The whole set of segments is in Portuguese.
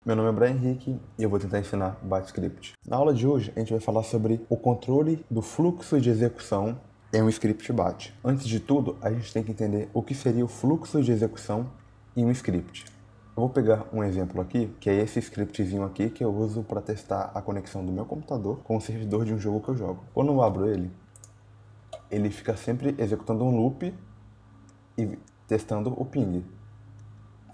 Meu nome é Brian Henrique e eu vou tentar ensinar BatScript. Na aula de hoje, a gente vai falar sobre o controle do fluxo de execução em um script Bat. Antes de tudo, a gente tem que entender o que seria o fluxo de execução em um script. Eu vou pegar um exemplo aqui, que é esse scriptzinho aqui que eu uso para testar a conexão do meu computador com o servidor de um jogo que eu jogo. Quando eu abro ele fica sempre executando um loop e testando o ping.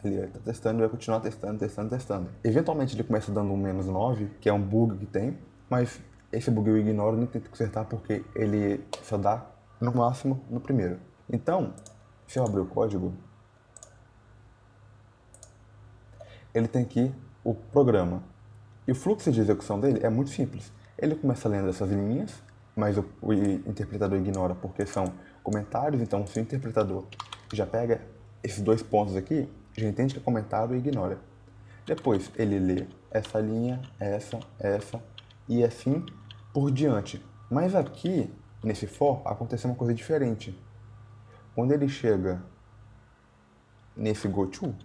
Ele está testando e vai continuar testando. Eventualmente ele começa dando um -9, que é um bug que tem, mas esse bug eu ignoro e nem tento consertar porque ele só dá no máximo no primeiro. Então, se eu abrir o código, ele tem aqui o programa. E o fluxo de execução dele é muito simples. Ele começa lendo essas linhas, mas o interpretador ignora porque são comentários, então se o interpretador já pega esses dois pontos aqui, já entende que é comentário e ignora. Depois ele lê essa linha, essa e assim por diante. Mas aqui, nesse for, aconteceu uma coisa diferente. Quando ele chega nesse goTo,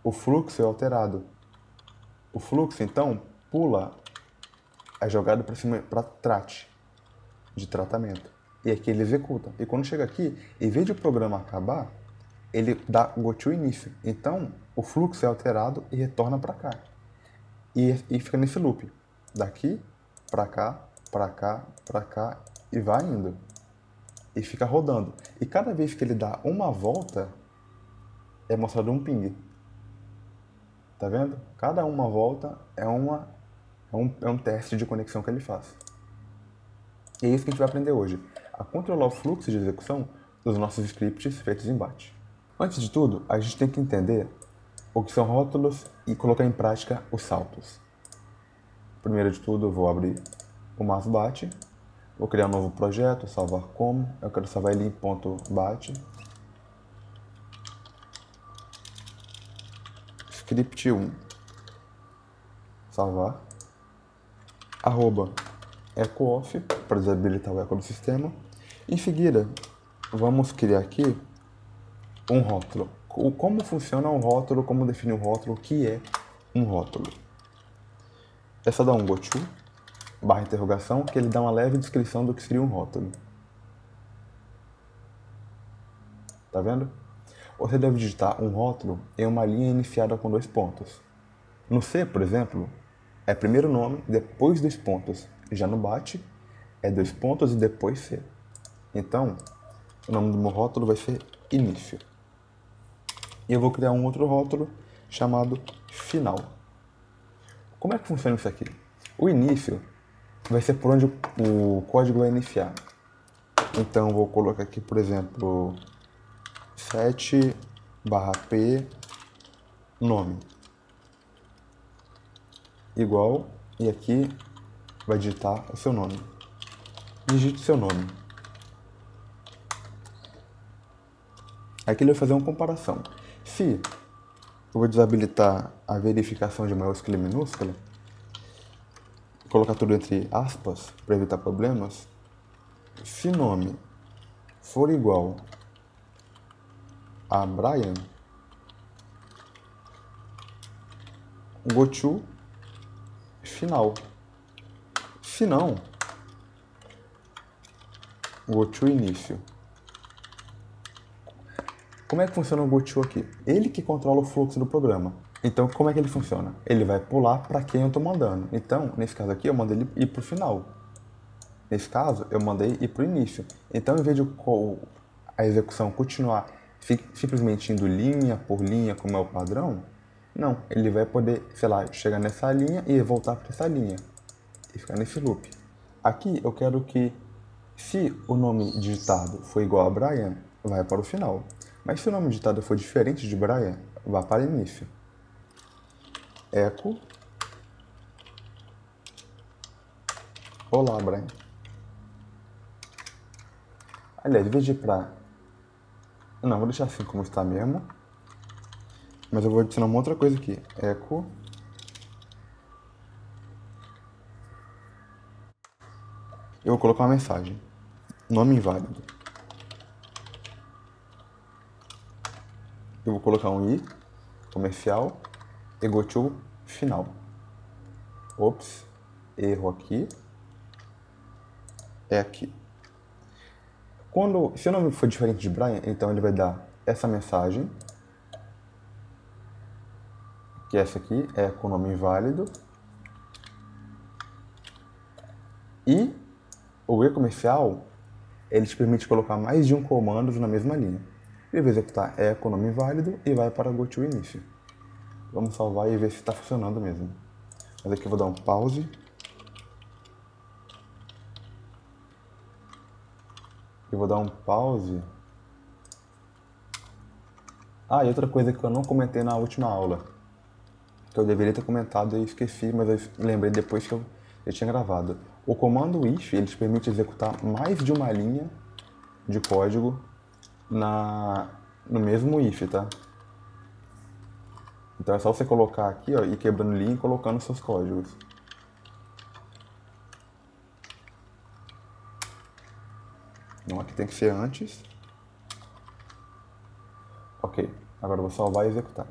o fluxo é alterado. O fluxo, então, pula a jogada para cima para trat, de tratamento. E aqui ele executa. E quando chega aqui, em vez de o programa acabar, ele dá goTo início. Então, o fluxo é alterado e retorna para cá. E fica nesse loop. Daqui, para cá, e vai indo. E fica rodando. E cada vez que ele dá uma volta, é mostrado um ping. Tá vendo? Cada uma volta é um teste de conexão que ele faz. E é isso que a gente vai aprender hoje. A controlar o fluxo de execução dos nossos scripts feitos em Bat. Antes de tudo, a gente tem que entender o que são rótulos e colocar em prática os saltos. Primeiro de tudo, eu vou abrir o MathBat, vou criar um novo projeto, salvar como, eu quero salvar ele em .bat, script 1, salvar, arroba echo_off, para desabilitar o eco do sistema. Em seguida, vamos criar aqui um rótulo. Como funciona um rótulo, como definir um rótulo, o que é um rótulo. É só dar um goTo, barra interrogação, que ele dá uma leve descrição do que seria um rótulo. Tá vendo? Você deve digitar um rótulo em uma linha iniciada com 2 pontos. No C, por exemplo, é primeiro nome, depois 2 pontos. Já no Bat, é 2 pontos e depois C. Então, o nome do meu rótulo vai ser início. E eu vou criar um outro rótulo chamado final. Como é que funciona isso aqui? O início vai ser por onde o código vai iniciar. Então, eu vou colocar aqui, por exemplo, 7/p nome igual, e aqui vai digitar o seu nome. Digite seu nome. Aqui ele vai fazer uma comparação. Se eu vou desabilitar a verificação de maiúscula e minúscula, colocar tudo entre aspas para evitar problemas, se nome for igual a Brian, goTo final. Se não, goTo início. Como é que funciona o goTo aqui? Ele que controla o fluxo do programa. Então, como é que ele funciona? Ele vai pular para quem eu estou mandando. Então, nesse caso aqui, eu mandei ele ir para o final. Nesse caso, eu mandei ir para o início. Então, em vez de a execução continuar simplesmente indo linha por linha, como é o padrão, não. Ele vai poder, sei lá, chegar nessa linha e voltar para essa linha. E ficar nesse loop. Aqui, eu quero que, se o nome digitado for igual a Brian, vai para o final. Mas se o nome digitado for diferente de Brian, vá para início. Echo. Olá, Brian. Aliás, em vez de ir para... Não, vou deixar assim como está mesmo. Mas eu vou adicionar uma outra coisa aqui. Echo. Eu vou colocar uma mensagem. Nome inválido. Eu vou colocar um i, comercial, e goto final. Ops, erro aqui. É aqui. Se o nome for diferente de Brian, então ele vai dar essa mensagem, que é essa aqui, é com nome inválido. E o e-comercial, ele te permite colocar mais de um comando na mesma linha. Ele vai executar echo nome inválido e vai para goToInício. Vamos salvar e ver se está funcionando mesmo. Mas aqui eu vou dar um pause. Eu vou dar um pause. Ah, e outra coisa que eu não comentei na última aula, que eu deveria ter comentado e esqueci, mas eu lembrei depois que eu tinha gravado. O comando if, ele te permite executar mais de uma linha de código no mesmo if, tá? Então é só você colocar aqui, ó, e quebrando linha e colocando seus códigos. Não, aqui tem que ser antes. Ok, agora eu vou salvar e executar.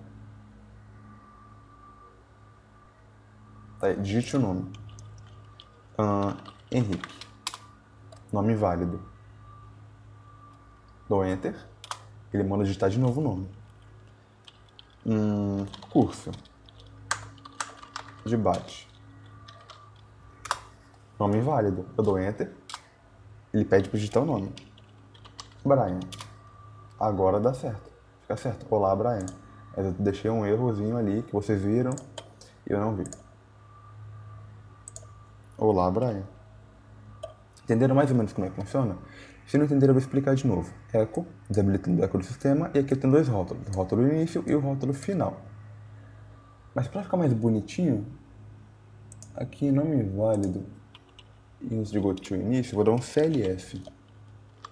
Tá, digite o nome. Henrique. Nome válido. Dou Enter. Ele manda digitar de novo o nome. Curso. Debate. Nome inválido. Eu dou Enter. Ele pede para digitar o nome. Brian. Agora dá certo. Fica certo. Olá, Brian. Mas eu deixei um errozinho ali que vocês viram e eu não vi. Olá, Brian. Entenderam mais ou menos como é que funciona? Se não entenderam, eu vou explicar de novo. Echo, desabilitando o eco do sistema, e aqui eu tenho dois rótulos, o rótulo início e o rótulo final. Mas para ficar mais bonitinho, aqui em nome válido, início de goToInício, eu vou dar um CLF.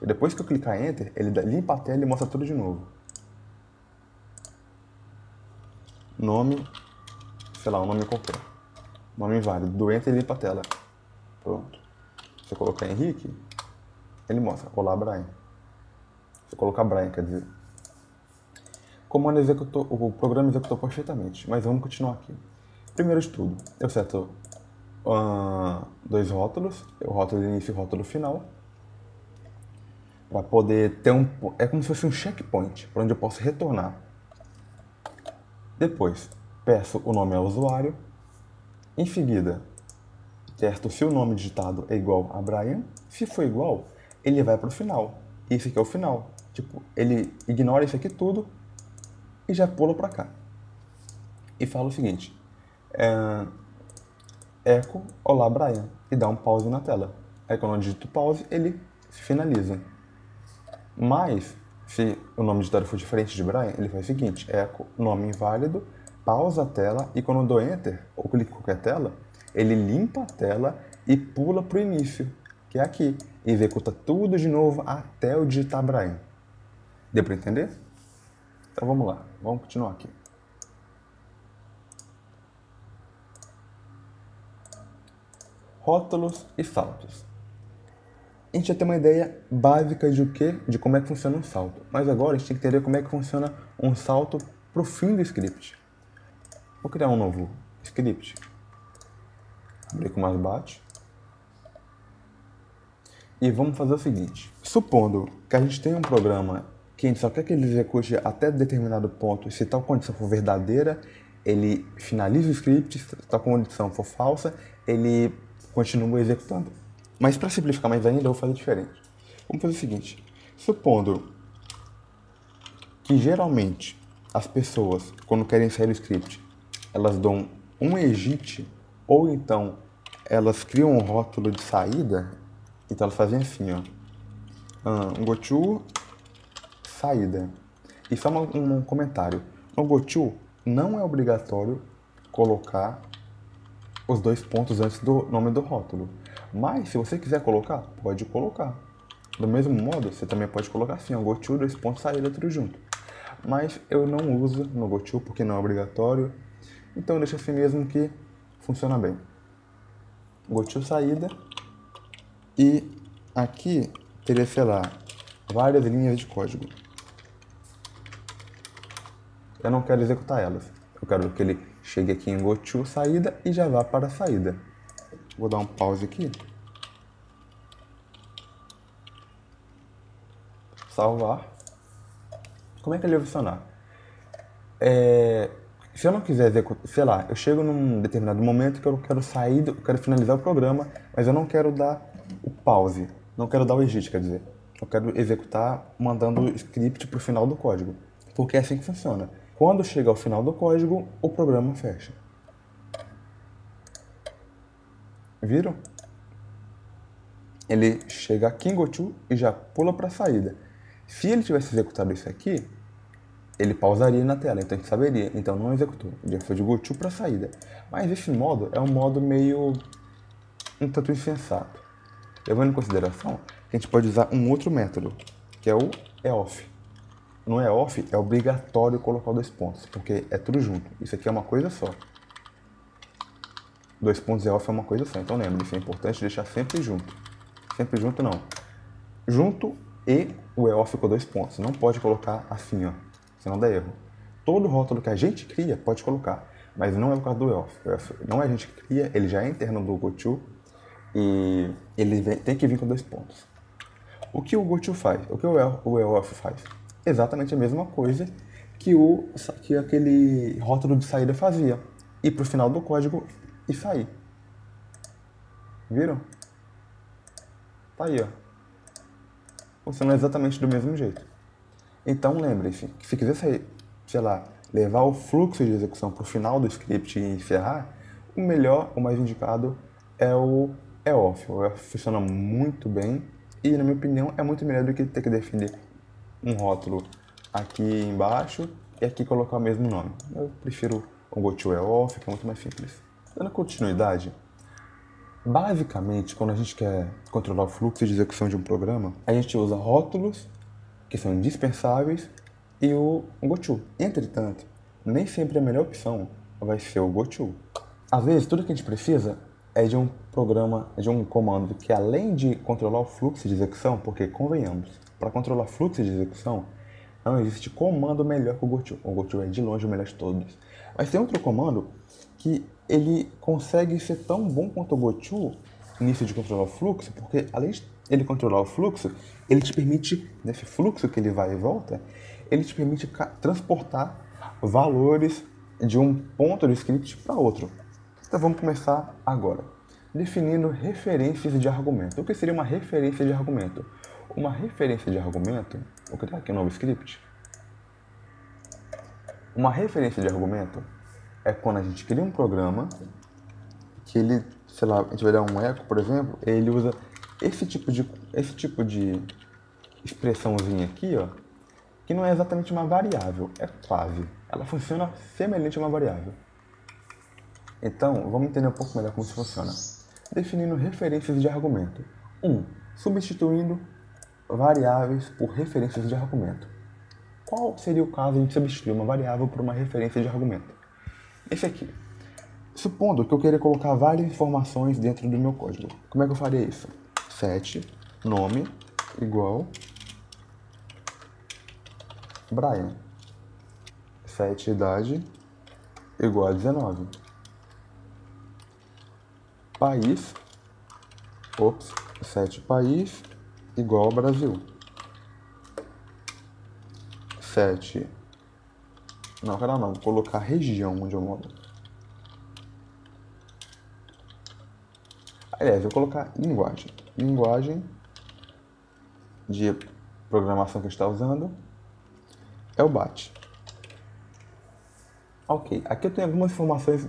E depois que eu clicar Enter, ele limpa a tela e mostra tudo de novo. Nome, sei lá, um nome qualquer. Nome inválido, do Enter e limpa a tela. Pronto. Se eu colocar Henrique, ele mostra, olá, Brian. Se eu colocar Brian, quer dizer. O programa executou perfeitamente, mas vamos continuar aqui. Primeiro de tudo, eu seto dois rótulos, o rótulo de início e o rótulo final, para poder ter é como se fosse um checkpoint, para onde eu posso retornar. Depois, peço o nome ao usuário. Em seguida, testo se o nome digitado é igual a Brian. Se for igual, ele vai para o final. Esse aqui é o final. Tipo, ele ignora isso aqui tudo e já pula para cá. E fala o seguinte. Echo, olá, Brian. E dá um pause na tela. Aí quando eu digito pause, ele finaliza. Mas, se o nome digitado for diferente de Brian, ele faz o seguinte. Echo, nome inválido, pausa a tela e quando eu dou Enter, ou clico em qualquer tela, ele limpa a tela e pula para o início, que é aqui. E executa tudo de novo até eu digitar Brian. Deu para entender? Então vamos lá, vamos continuar aqui. Rótulos e saltos. A gente já tem uma ideia básica de como é que funciona um salto. Mas agora a gente tem que entender como é que funciona um salto para o fim do script. Vou criar um novo script. Abrir com mais bate. E vamos fazer o seguinte. Supondo que a gente tem um programa que a gente só quer que ele execute até determinado ponto, e se tal condição for verdadeira, ele finaliza o script, se tal condição for falsa, ele continua executando. Mas para simplificar mais ainda, eu vou fazer diferente. Vamos fazer o seguinte. Supondo que geralmente as pessoas, quando querem sair do script, elas dão um exit, ou então elas criam um rótulo de saída, então elas fazem assim, ó. Goto saída. E só um comentário. No Goto não é obrigatório colocar os dois pontos antes do nome do rótulo. Mas se você quiser colocar, pode colocar. Do mesmo modo, você também pode colocar assim, ó, Goto, dois pontos, saída, tudo junto. Mas eu não uso no Goto porque não é obrigatório. Então deixa assim mesmo que funciona bem. Goto saída. E aqui teria, sei lá, várias linhas de código. Eu não quero executar elas. Eu quero que ele chegue aqui em GoTo saída e já vá para a saída. Vou dar um pause aqui. Salvar. Como é que ele vai funcionar? Se eu não quiser executar, sei lá, eu chego num determinado momento que eu quero sair, eu quero finalizar o programa, mas eu não quero dar o pause, não quero dar o exit, quer dizer. Eu quero executar mandando o script para o final do código, porque é assim que funciona. Quando chega ao final do código, o programa fecha. Viram? Ele chega aqui em GoTo e já pula para a saída. Se ele tivesse executado isso aqui, ele pausaria na tela, então a gente saberia. Então não executou, já foi de GoTo para a saída. Mas esse modo é um modo meio um tanto insensato. Levando em consideração que a gente pode usar um outro método, que é o EOF. No EOF é obrigatório colocar 2 pontos, porque é tudo junto. Isso aqui é uma coisa só. 2 pontos EOF é uma coisa só, então lembra, isso é importante deixar sempre junto. Sempre junto não. Junto e o EOF com 2 pontos. Não pode colocar assim, ó, senão dá erro. Todo rótulo que a gente cria pode colocar, mas não é o caso do EOF. O EOF não é a gente que cria, ele já é interno do GoTo e ele tem que vir com 2 pontos. O que o GoTo faz? O que o EOF faz? Exatamente a mesma coisa que aquele rótulo de saída fazia. Ir para o final do código e sair. Viram? Tá aí, ó. Funciona exatamente do mesmo jeito. Então lembre-se que se quiser sair, sei lá, levar o fluxo de execução para o final do script e encerrar, o melhor, o mais indicado é o EOF. O EOF funciona muito bem e, na minha opinião, é muito melhor do que ter que definir um rótulo aqui embaixo e aqui colocar o mesmo nome. Eu prefiro o GoTo EOF, que é muito mais simples. Dando continuidade, basicamente, quando a gente quer controlar o fluxo de execução de um programa, a gente usa rótulos, que são indispensáveis, e o GoTo. Entretanto, nem sempre a melhor opção vai ser o GoTo. Às vezes, tudo que a gente precisa é de um programa, de um comando que, além de controlar o fluxo de execução, porque, convenhamos, para controlar fluxo de execução, não existe comando melhor que o GoTo. O GoTo é de longe o melhor de todos. Mas tem outro comando que ele consegue ser tão bom quanto o GoTo nisso de controlar o fluxo, porque além de ele controlar o fluxo, ele te permite, nesse fluxo que ele vai e volta, ele te permite transportar valores de um ponto do script para outro. Então vamos começar agora, definindo referências de argumento. O que seria uma referência de argumento? Uma referência de argumento, vou criar aqui um novo script. Uma referência de argumento é quando a gente cria um programa que ele, sei lá, a gente vai dar um eco, por exemplo, ele usa esse tipo de expressãozinha aqui, ó, que não é exatamente uma variável, é quase. Ela funciona semelhante a uma variável. Então, vamos entender um pouco melhor como isso funciona. Definindo referências de argumento. 1. Substituindo variáveis por referências de argumento. Qual seria o caso de a gente substituir uma variável por uma referência de argumento? Esse aqui. Supondo que eu queira colocar várias informações dentro do meu código. Como é que eu faria isso? Set nome igual Brian. Set idade igual a 19. País, set país igual ao Brasil. Set, não, cara, não, vou colocar região onde eu moro. Aliás, eu vou colocar linguagem. Linguagem de programação que a gente está usando é o BAT. Ok, aqui eu tenho algumas informações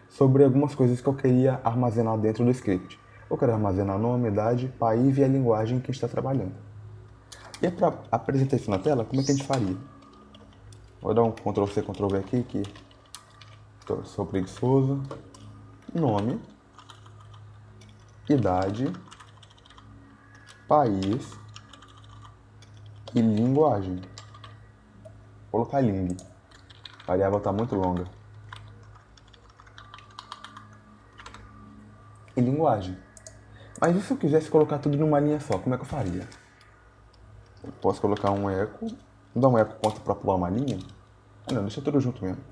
sobre algumas coisas que eu queria armazenar dentro do script. Eu quero armazenar nome, idade, país e a linguagem que a gente está trabalhando. E para apresentar isso na tela, como é que a gente faria? Vou dar um Ctrl+C, Ctrl+V aqui, que sou preguiçoso. Nome, idade, país e linguagem. Vou colocar ling. A variável está muito longa. E linguagem. Mas e se eu quisesse colocar tudo numa linha só, como é que eu faria? Eu posso colocar um eco, vou dar um eco ponto para pular uma linha. Ah, não, deixa tudo junto mesmo.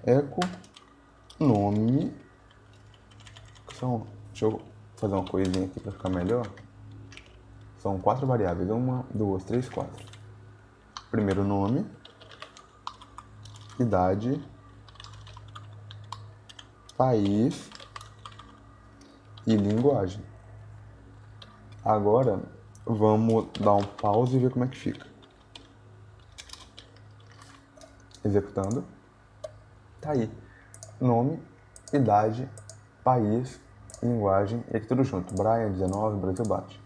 Eco nome, deixa eu fazer uma coisinha aqui para ficar melhor. São 4 variáveis, 1, 2, 3, 4. Primeiro nome, idade, país e linguagem. Agora vamos dar um pause e ver como é que fica. Executando. Tá aí. Nome, idade, país, linguagem e aqui tudo junto. Brian, 19, Brasil bate.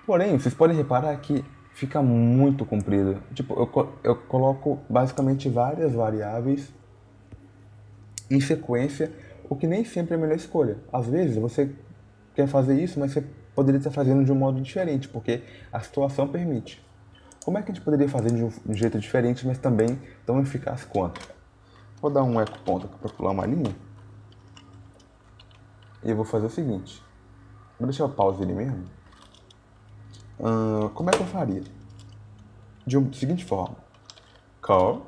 Porém, vocês podem reparar que fica muito comprido. Tipo, eu coloco basicamente várias variáveis em sequência, o que nem sempre é a melhor escolha. Às vezes você quer fazer isso, mas você poderia estar fazendo de um modo diferente, porque a situação permite. Como é que a gente poderia fazer de um jeito diferente, mas também tão eficaz quanto? Vou dar um eco ponto aqui para pular uma linha. E eu vou fazer o seguinte. Vou deixar o pause ali mesmo. Como é que eu faria? De uma seguinte forma. Call.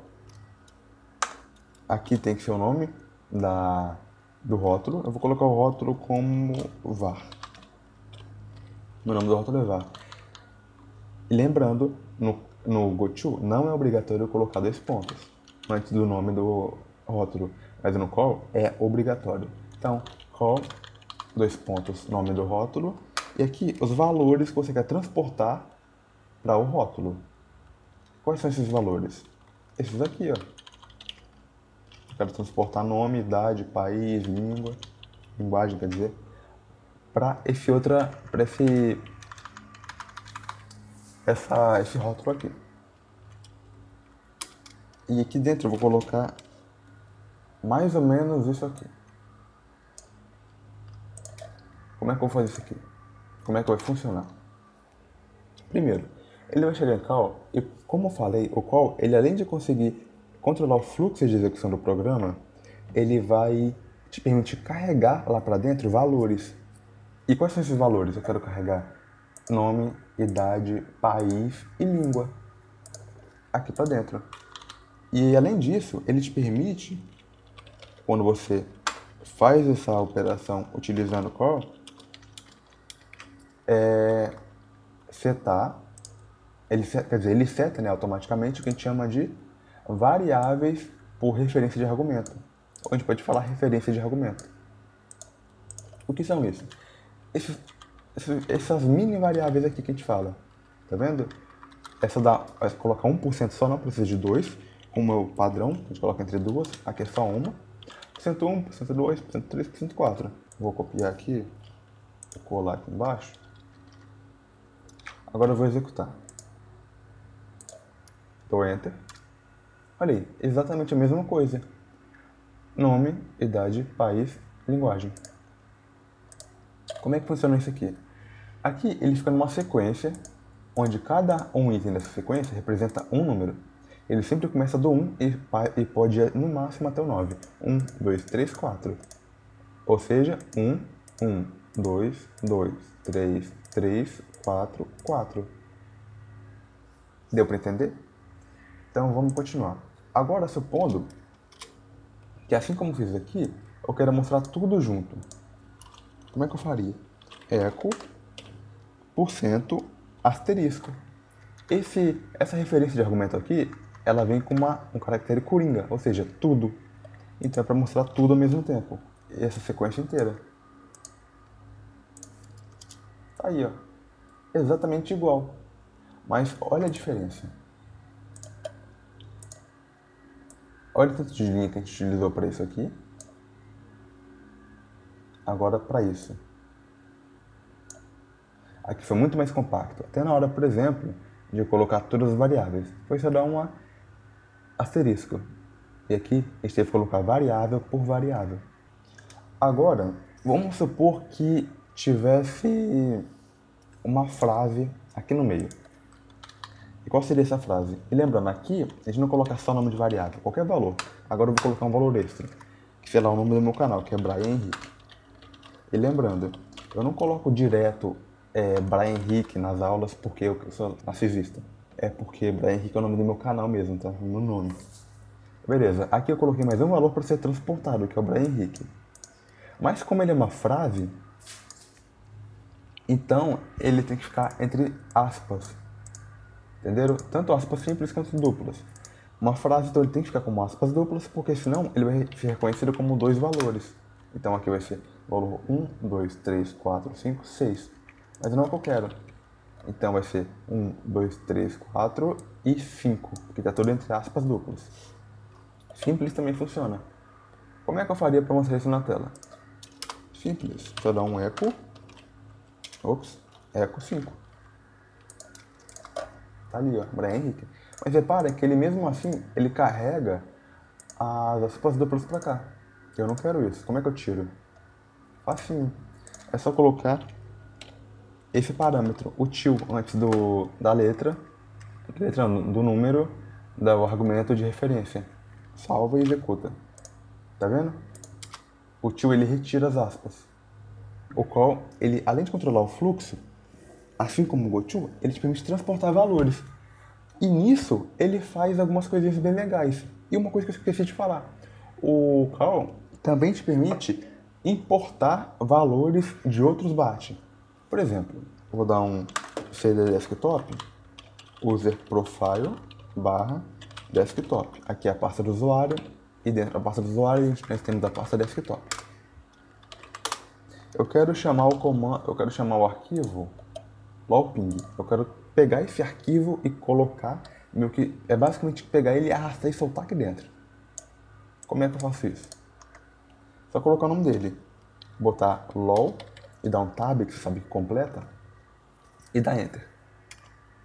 Aqui tem que ser o nome do rótulo. Eu vou colocar o rótulo como var. O nome do rótulo é var. E lembrando, no GoTo não é obrigatório colocar 2 pontos antes do nome do rótulo, mas no call é obrigatório. Então, call, 2 pontos, nome do rótulo, e aqui os valores que você quer transportar para o rótulo. Quais são esses valores? Esses aqui, ó. Eu quero transportar nome, idade, país, língua, linguagem, quer dizer, para esse rótulo aqui. E aqui dentro eu vou colocar mais ou menos isso aqui. Como é que eu vou fazer isso aqui? Como é que vai funcionar? Primeiro, ele vai chegar em call e, como eu falei, o call, ele além de conseguir controlar o fluxo de execução do programa, ele vai te permitir carregar lá para dentro valores. E quais são esses valores? Eu quero carregar nome, idade, país e língua aqui para dentro. E além disso, ele te permite, quando você faz essa operação utilizando o call, setar, ele seta, né, automaticamente o que a gente chama de variáveis por referência de argumento. Ou a gente pode falar referência de argumento. O que são isso? Essas mini variáveis aqui que a gente fala, tá vendo? Essa vai colocar 1% só, não precisa de 2, como é o padrão, a gente coloca entre duas, aqui é só uma. 101, 102, 103, 104. Vou copiar aqui, colar aqui embaixo. Agora eu vou executar. Dou Enter. Olha aí, exatamente a mesma coisa. Nome, idade, país, linguagem. Como é que funciona isso aqui? Aqui ele fica numa sequência, onde cada um item dessa sequência representa um número. Ele sempre começa do 1 e pode ir no máximo até o 9. 1, 2, 3, 4. Ou seja, 1, 1, 2, 2, 3, 3, 4, 4. Deu para entender? Então vamos continuar. Agora, supondo que assim como fiz aqui, eu quero mostrar tudo junto. Como é que eu faria? Eco, %, asterisco. Essa referência de argumento aqui, ela vem com um caractere coringa, ou seja, tudo. Então é para mostrar tudo ao mesmo tempo. E essa sequência inteira. Tá aí, ó. Exatamente igual. Mas olha a diferença. Olha o tanto de linha que a gente utilizou para isso aqui. Agora para isso. Aqui foi muito mais compacto. Até na hora, por exemplo, de colocar todas as variáveis. Foi só dar um asterisco. E aqui a gente teve que colocar variável por variável. Agora, vamos supor que tivesse uma frase aqui no meio. E qual seria essa frase? E lembrando, aqui a gente não coloca só o nome de variável, qualquer valor. Agora eu vou colocar um valor extra, que será o nome do meu canal, que é Brian Henrique. E lembrando, eu não coloco direto Brian Henrique nas aulas porque eu sou narcisista. É porque Brian Henrique é o nome do meu canal mesmo, tá? O meu nome. Beleza, aqui eu coloquei mais um valor para ser transportado, que é o Brian Henrique. Mas como ele é uma frase, então ele tem que ficar entre aspas. Entenderam? Tanto aspas simples quanto duplas. Uma frase, então, ele tem que ficar como aspas duplas, porque senão ele vai ser reconhecido como dois valores. Então aqui vai ser valor 1, 2, 3, 4, 5, 6. Mas não é o que eu quero. Então vai ser 1, 2, 3, 4 e 5, porque está tudo entre aspas duplas. Simples também funciona. Como é que eu faria para mostrar isso na tela? Simples. Só dar um eco. Ops. Eco 5. Tá ali, ó. Brian Henrique. Mas repara que ele mesmo assim, ele carrega as aspas duplas pra cá. Eu não quero isso. Como é que eu tiro? Facinho. É só colocar esse parâmetro, o til, antes da letra do número, do argumento de referência. Salva e executa. Tá vendo? O til, ele retira as aspas. O qual, ele, além de controlar o fluxo, assim como o goto, ele te permite transportar valores. E nisso, ele faz algumas coisinhas bem legais. E uma coisa que eu esqueci de falar. O call também te permite importar valores de outros BAT. Por exemplo, eu vou dar um CD desktop, user profile barra desktop. Aqui é a pasta do usuário e dentro da pasta do usuário nós temos a pasta desktop. Eu quero chamar o comando, eu quero chamar o arquivo lolping. Eu quero pegar esse arquivo e colocar, meio que é basicamente pegar ele, arrastar e soltar aqui dentro. Como é que eu faço isso? Só colocar o nome dele, botar lol e dar um tab, que você sabe que completa, e dar enter.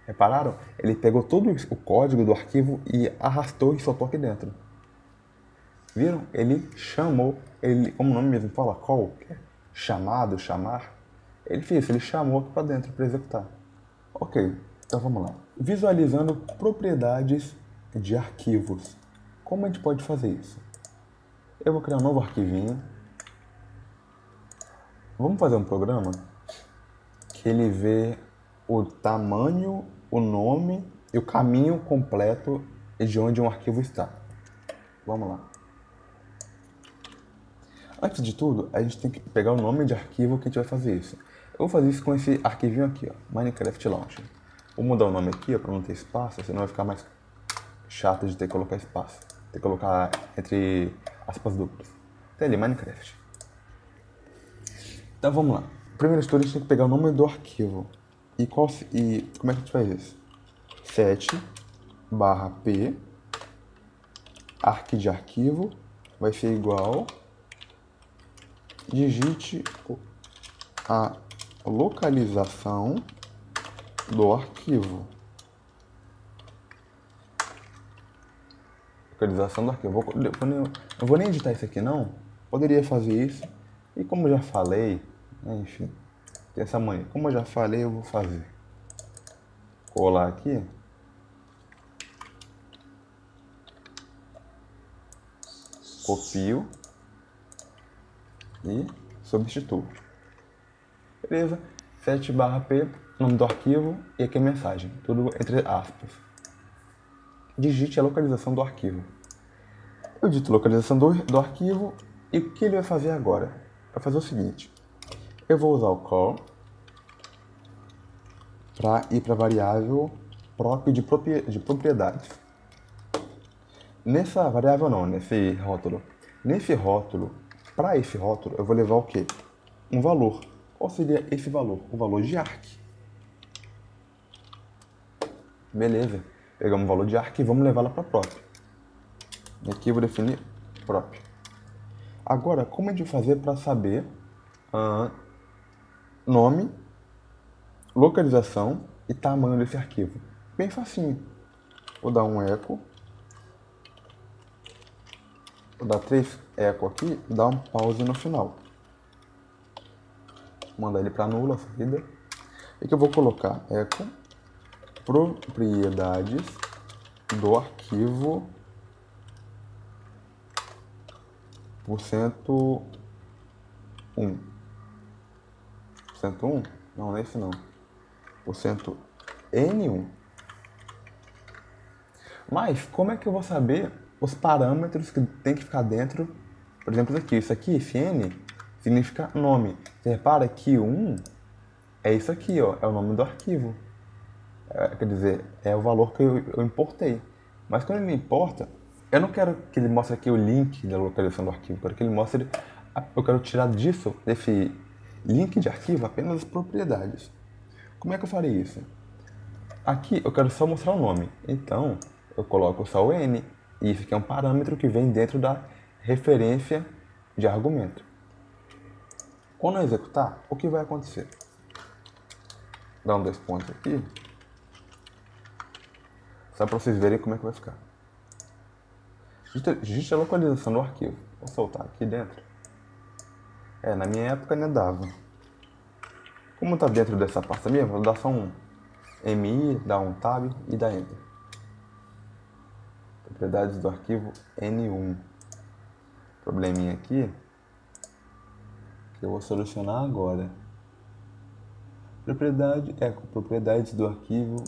Repararam? Ele pegou todo o código do arquivo e arrastou e soltou aqui dentro. Viram? Ele chamou, ele, como o nome mesmo fala, call, chamado, chamar. Ele fez isso, ele chamou aqui para dentro para executar. Ok, então vamos lá. Visualizando propriedades de arquivos. Como a gente pode fazer isso? Eu vou criar um novo arquivinho. Vamos fazer um programa que ele vê o tamanho, o nome e o caminho completo de onde um arquivo está. Vamos lá. Antes de tudo, a gente tem que pegar o nome de arquivo que a gente vai fazer isso. Eu vou fazer isso com esse arquivinho aqui, ó, Minecraft Launcher. Vou mudar o nome aqui para não ter espaço, senão vai ficar mais chato de ter que colocar espaço. Ter que colocar entre aspas duplas. Tem ali, Minecraft. Então vamos lá. Primeiro de tudo, a gente tem que pegar o nome do arquivo. E como é que a gente faz isso? 7/p arq de arquivo vai ser igual, digite a localização do arquivo. Localização do arquivo. Eu vou nem editar isso aqui não. Poderia fazer isso. E como eu já falei, enfim, tem essa mania. Como eu já falei, eu vou fazer. Colar aqui. Copio. E substituo. Beleza? 7/p, nome do arquivo e aqui a mensagem. Tudo entre aspas. Digite a localização do arquivo. Eu digito a localização do arquivo e o que ele vai fazer agora? Vai fazer o seguinte. Eu vou usar o call para ir para a variável prop de propriedades. Nessa variável não, nesse rótulo. Nesse rótulo, para esse rótulo, eu vou levar o quê? Um valor. Qual seria esse valor? O valor de arq. Beleza. Pegamos o valor de arq e vamos levar lá para prop. E aqui eu vou definir prop. Agora, como a gente vai fazer para saber nome, localização e tamanho desse arquivo? Bem facinho. Vou dar um eco. Vou dar 3 eco aqui e dar um pause no final. Mandar ele para nulo a saída. E que eu vou colocar eco propriedades do arquivo %1. %1? Não, não é esse não. %N1. Mas como é que eu vou saber os parâmetros que tem que ficar dentro. Por exemplo, isso aqui, esse N, significa nome. Você repara que o 1 é isso aqui, ó, é o nome do arquivo. Quer dizer, é o valor que eu importei. Mas quando ele importa, eu não quero que ele mostre aqui o link da localização do arquivo, eu quero que ele mostre, eu quero tirar disso, desse link de arquivo, apenas as propriedades. Como é que eu farei isso? Aqui eu quero só mostrar o nome, então eu coloco só o N, e isso aqui é um parâmetro que vem dentro da referência de argumento. Quando eu executar, o que vai acontecer? Dá 2 pontos aqui, só para vocês verem como é que vai ficar. Digite a localização do arquivo. Vou soltar aqui dentro. Na minha época ainda dava. Como está dentro dessa pasta mesmo, vou dar só um MI, dar um Tab e dar Enter. Propriedades do arquivo N1. Probleminha aqui que eu vou solucionar agora. Propriedades do arquivo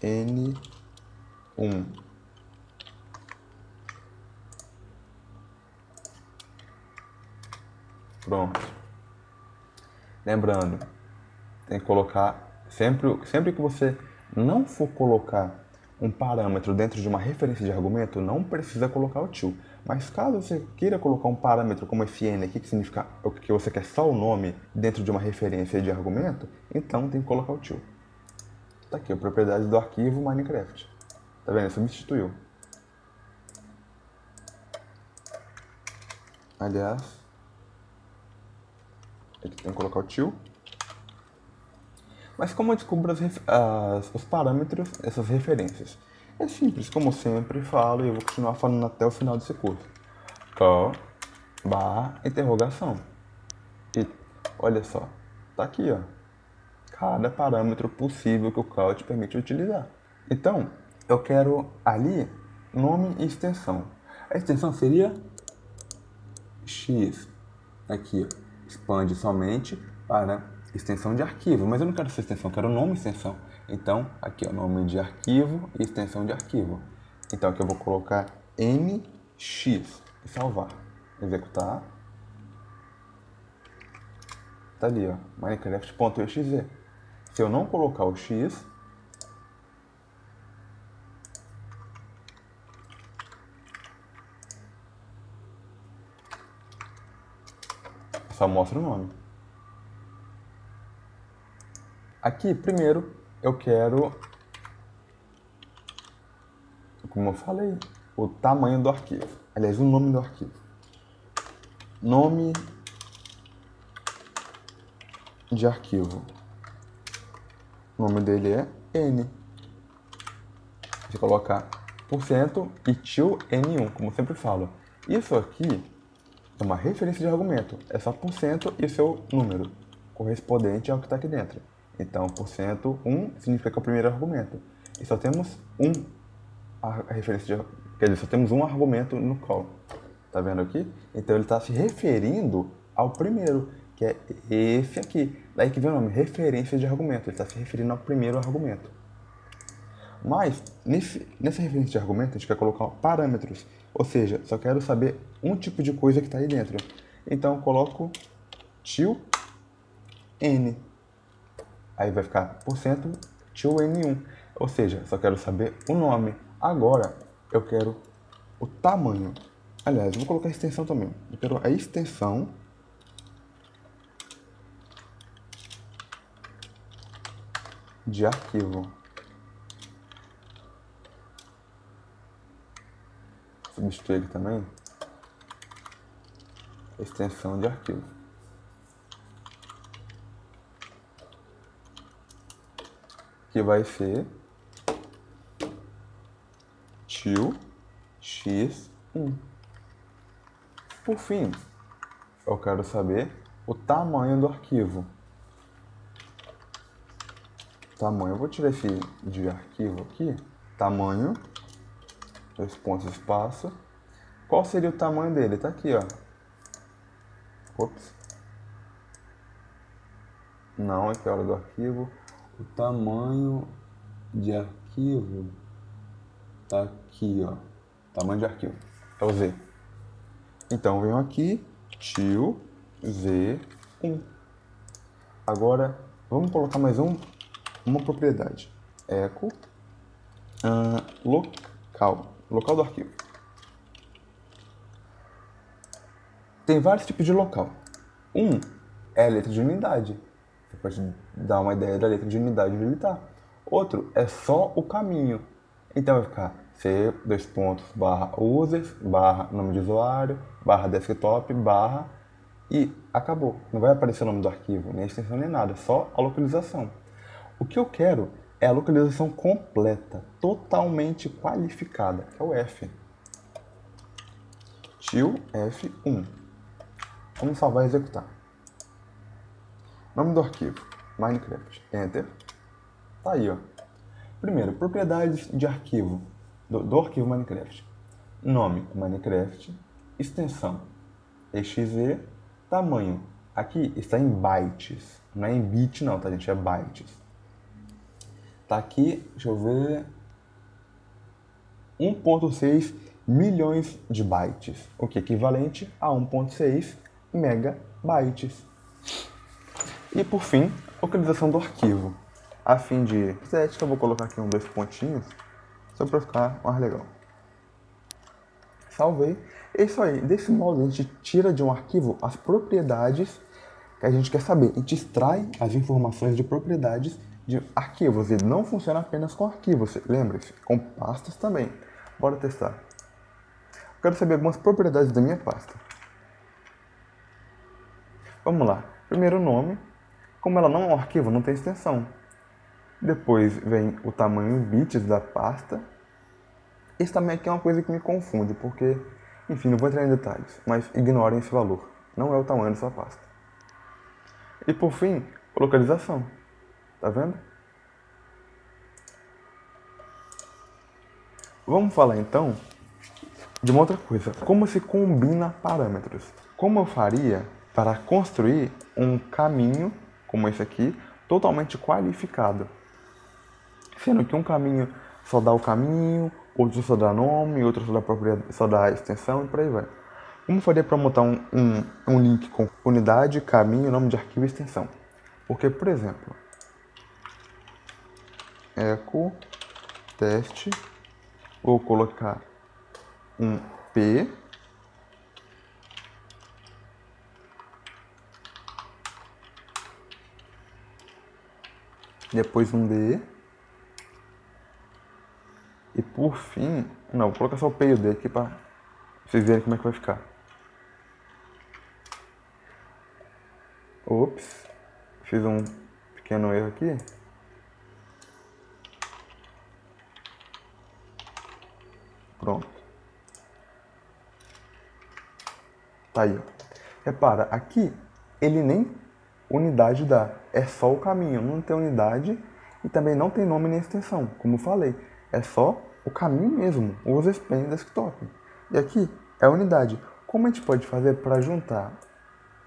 N1. Pronto. Lembrando, tem que colocar sempre que você não for colocar um parâmetro dentro de uma referência de argumento, não precisa colocar o to. Mas caso você queira colocar um parâmetro como esse n aqui, que significa que você quer só o nome dentro de uma referência de argumento, então tem que colocar o to. Tá aqui, a propriedade do arquivo Minecraft. Tá vendo? Substituiu. Aliás, aqui tem que colocar o to. Mas como eu descubro os parâmetros dessas referências? É simples, como eu sempre falo, e eu vou continuar falando até o final desse curso. Call barra interrogação. E olha só, tá aqui, ó. Cada parâmetro possível que o call te permite utilizar. Então, eu quero ali nome e extensão. A extensão seria x. Aqui, ó, expande somente para extensão de arquivo, mas eu não quero essa extensão, eu quero nome e extensão. Então, aqui é o nome de arquivo e extensão de arquivo. Então, aqui eu vou colocar nx e salvar. Executar. Tá ali, ó, minecraft.exe. Se eu não colocar o x, só mostra o nome. Aqui, primeiro, eu quero, como eu falei, o tamanho do arquivo. Aliás, o nome do arquivo. Nome de arquivo. O nome dele é N. Você colocar % e to N1, como eu sempre falo. Isso aqui é uma referência de argumento. É só % e seu número correspondente ao que está aqui dentro. Então, %1 significa que é o primeiro argumento. E só temos a referência de, quer dizer, só temos um argumento no call. Tá vendo aqui? Então ele está se referindo ao primeiro, que é esse aqui. Daí que vem o nome, referência de argumento. Ele está se referindo ao primeiro argumento. Mas, nessa referência de argumento, a gente quer colocar parâmetros. Ou seja, só quero saber um tipo de coisa que está aí dentro. Então eu coloco to n. Aí vai ficar % to n1. Ou seja, só quero saber o nome. Agora eu quero o tamanho. Aliás, eu vou colocar a extensão também. Eu quero a extensão de arquivo. Substituir aqui também. Extensão de arquivo. Que vai ser to x1. Por fim, eu quero saber o tamanho do arquivo. Tamanho, eu vou tirar esse de arquivo aqui. Tamanho, 2 pontos, espaço. Qual seria o tamanho dele? Tá aqui, ó. Ops. Não, aqui é a hora do arquivo. O tamanho de arquivo tá aqui, ó. Tamanho de arquivo. é o Z. Então, eu venho aqui, tio, Z1. Agora, vamos colocar mais uma propriedade. Echo, local do arquivo. Tem vários tipos de local. Um é a letra de unidade. Você pode dar uma ideia da letra de unidade onde ele está. Outro é só o caminho. Então vai ficar C, dois pontos, barra users, barra nome de usuário, barra desktop, barra e acabou. Não vai aparecer o nome do arquivo, nem a extensão, nem nada. Só a localização. O que eu quero é a localização completa, totalmente qualificada, que é o F. Tio F1. Vamos salvar e executar. Nome do arquivo, Minecraft. Enter. Tá aí, ó. Primeiro, propriedades de arquivo, do arquivo Minecraft. Nome, Minecraft. Extensão, exe. Tamanho, aqui está em bytes. Não é em bit não, tá, gente? É bytes. Tá aqui, deixa eu ver... 1.6 milhões de bytes, o que é equivalente a 1.6 megabytes. E por fim, localização do arquivo. A fim de estética, eu vou colocar aqui dois pontinhos, só para ficar mais legal. Salvei. É isso aí. Desse modo, a gente tira de um arquivo as propriedades que a gente quer saber. A gente extrai as informações de propriedades de arquivos. Ele não funciona apenas com arquivos, lembre-se, com pastas também. Bora testar. Eu quero saber algumas propriedades da minha pasta. Vamos lá. Primeiro, o nome. Como ela não é um arquivo, não tem extensão. Depois vem o tamanho em bits da pasta. Esse também aqui é uma coisa que me confunde, porque, enfim, não vou entrar em detalhes, mas ignorem esse valor. Não é o tamanho da sua pasta. E por fim, localização. Tá vendo? Vamos falar então de uma outra coisa. Como se combina parâmetros? Como eu faria para construir um caminho, como esse aqui, totalmente qualificado? Sendo que um caminho só dá o caminho, outro só dá nome, outro só dá a extensão e por aí vai. Como faria para montar um link com unidade, caminho, nome de arquivo e extensão? Porque, por exemplo, echo teste, vou colocar um P, depois um D, e por fim, não, vou colocar só o P e o D aqui para vocês verem como é que vai ficar. Ops, fiz um pequeno erro aqui. Pronto. Tá aí, ó. Repara, aqui ele nem unidade dá, é só o caminho, não tem unidade e também não tem nome nem extensão, como eu falei, é só o caminho mesmo, o userspan desktop. E aqui é a unidade. Como a gente pode fazer para juntar